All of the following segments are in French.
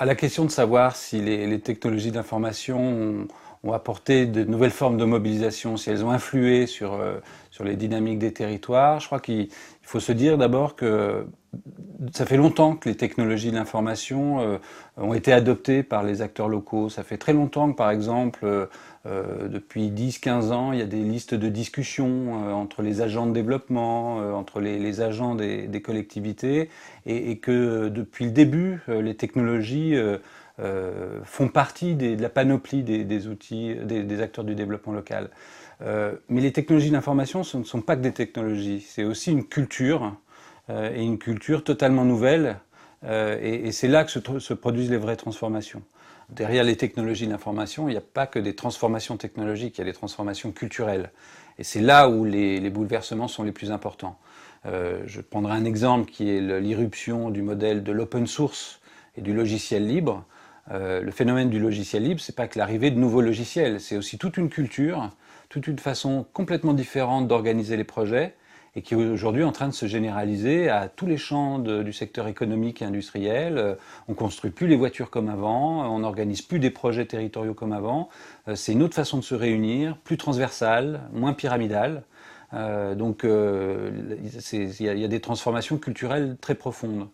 À la question de savoir si les technologies de l'information ont apporté de nouvelles formes de mobilisation, si elles ont influé sur les dynamiques des territoires, je crois qu'il faut se dire d'abord que ça fait longtemps que les technologies de l'information ont été adoptées par les acteurs locaux. Ça fait très longtemps que, par exemple, depuis 10-15 ans, il y a des listes de discussions entre les agents de développement, entre les agents des collectivités, et que depuis le début, les technologies font partie de la panoplie des outils des acteurs du développement local. Mais les technologies d'information, ce ne sont pas que des technologies, c'est aussi une culture, et une culture totalement nouvelle, et c'est là que se produisent les vraies transformations. Derrière les technologies de l'information, il n'y a pas que des transformations technologiques, il y a des transformations culturelles. Et c'est là où les bouleversements sont les plus importants. Je prendrai un exemple qui est l'irruption du modèle de l'open source et du logiciel libre. Le phénomène du logiciel libre, c'est pas que l'arrivée de nouveaux logiciels, c'est aussi toute une culture, toute une façon complètement différente d'organiser les projets, et qui est aujourd'hui en train de se généraliser à tous les champs du secteur économique et industriel. On construit plus les voitures comme avant, on n'organise plus des projets territoriaux comme avant. C'est une autre façon de se réunir, plus transversale, moins pyramidale. Donc il y a des transformations culturelles très profondes.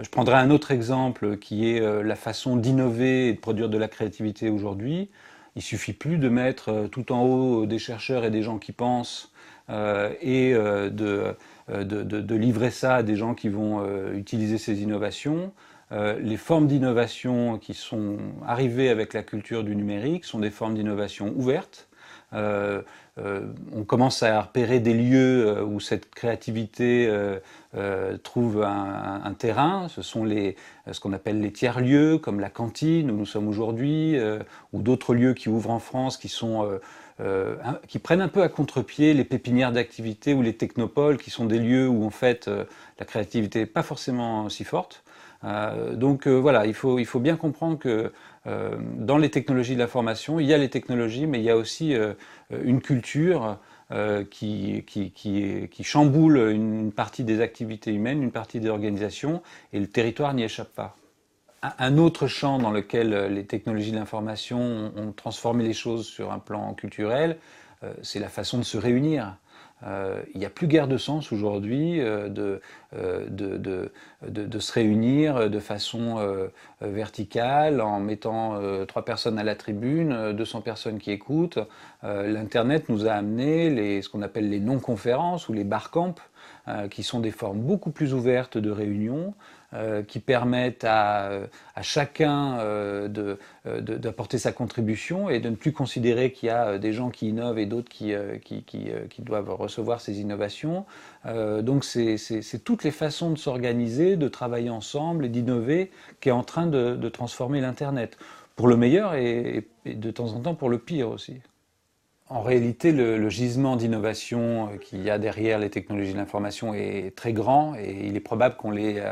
Je prendrai un autre exemple qui est la façon d'innover et de produire de la créativité aujourd'hui. Il suffit plus de mettre tout en haut des chercheurs et des gens qui pensent et de livrer ça à des gens qui vont utiliser ces innovations. Les formes d'innovation qui sont arrivées avec la culture du numérique sont des formes d'innovation ouvertes. On commence à repérer des lieux où cette créativité trouve un terrain. Ce sont ce qu'on appelle les tiers-lieux, comme la cantine où nous sommes aujourd'hui, ou d'autres lieux qui ouvrent en France qui prennent un peu à contre-pied les pépinières d'activité ou les technopoles, qui sont des lieux où en fait la créativité n'est pas forcément si forte. Donc voilà, il faut bien comprendre que dans les technologies de l'information, il y a les technologies, mais il y a aussi une culture qui chamboule une partie des activités humaines, une partie des organisations, et le territoire n'y échappe pas. Un autre champ dans lequel les technologies de l'information ont transformé les choses sur un plan culturel, c'est la façon de se réunir. Il n'y a plus guère de sens aujourd'hui de se réunir de façon verticale en mettant 3 personnes à la tribune, 200 personnes qui écoutent. L'Internet nous a amené ce qu'on appelle les non-conférences ou les barcamps, qui sont des formes beaucoup plus ouvertes de réunion, qui permettent à chacun d'apporter sa contribution et de ne plus considérer qu'il y a des gens qui innovent et d'autres qui doivent recevoir ces innovations. Donc c'est toutes les façons de s'organiser, de travailler ensemble et d'innover qui est en train de transformer l'Internet. Pour le meilleur et de temps en temps pour le pire aussi. En réalité, le gisement d'innovation qu'il y a derrière les technologies de l'information est très grand et il est probable qu'on ait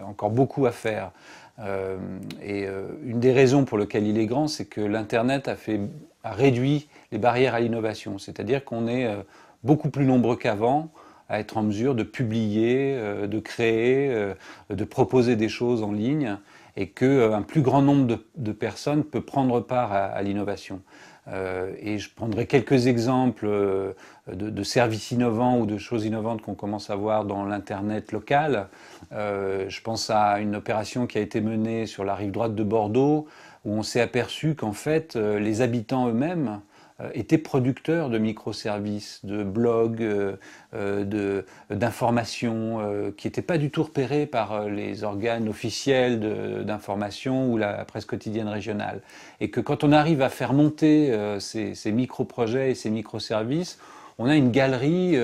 encore beaucoup à faire. Une des raisons pour lesquelles il est grand, c'est que l'Internet a réduit les barrières à l'innovation. C'est-à-dire qu'on est beaucoup plus nombreux qu'avant à être en mesure de publier, de créer, de proposer des choses en ligne et qu'un plus grand nombre de personnes peut prendre part à l'innovation. Et je prendrai quelques exemples de services innovants ou de choses innovantes qu'on commence à voir dans l'Internet local. Je pense à une opération qui a été menée sur la rive droite de Bordeaux, où on s'est aperçu qu'en fait, les habitants eux-mêmes étaient producteurs de microservices, de blogs, d'informations qui n'étaient pas du tout repérés par les organes officiels d'information ou la presse quotidienne régionale. Et que quand on arrive à faire monter ces micro-projets et ces microservices, on a une galerie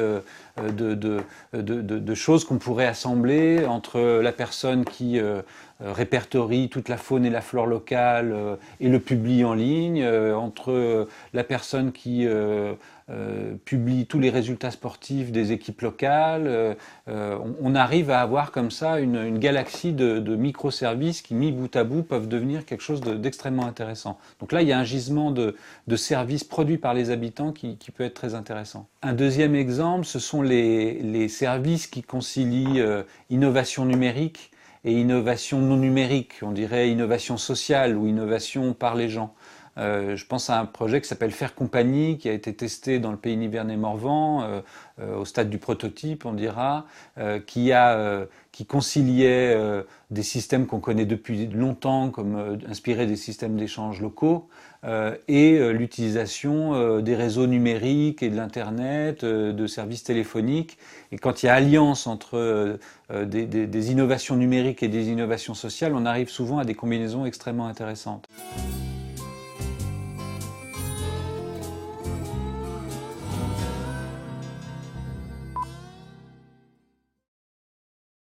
de choses qu'on pourrait assembler entre la personne qui répertorie toute la faune et la flore locale et le publie en ligne, entre la personne qui publie tous les résultats sportifs des équipes locales. On arrive à avoir comme ça une galaxie de microservices qui, mis bout à bout, peuvent devenir quelque chose d'extrêmement intéressant. Donc là, il y a un gisement de services produits par les habitants qui peut être très intéressant. Un deuxième exemple, ce sont les services qui concilient innovation numérique et innovation non numérique, on dirait innovation sociale ou innovation par les gens. Je pense à un projet qui s'appelle Faire Compagnie, qui a été testé dans le pays Nivernais-Morvan, au stade du prototype, on dira, qui conciliait des systèmes qu'on connaît depuis longtemps, comme inspirés des systèmes d'échange locaux, et l'utilisation des réseaux numériques et de l'Internet, de services téléphoniques. Et quand il y a alliance entre des innovations numériques et des innovations sociales, on arrive souvent à des combinaisons extrêmement intéressantes.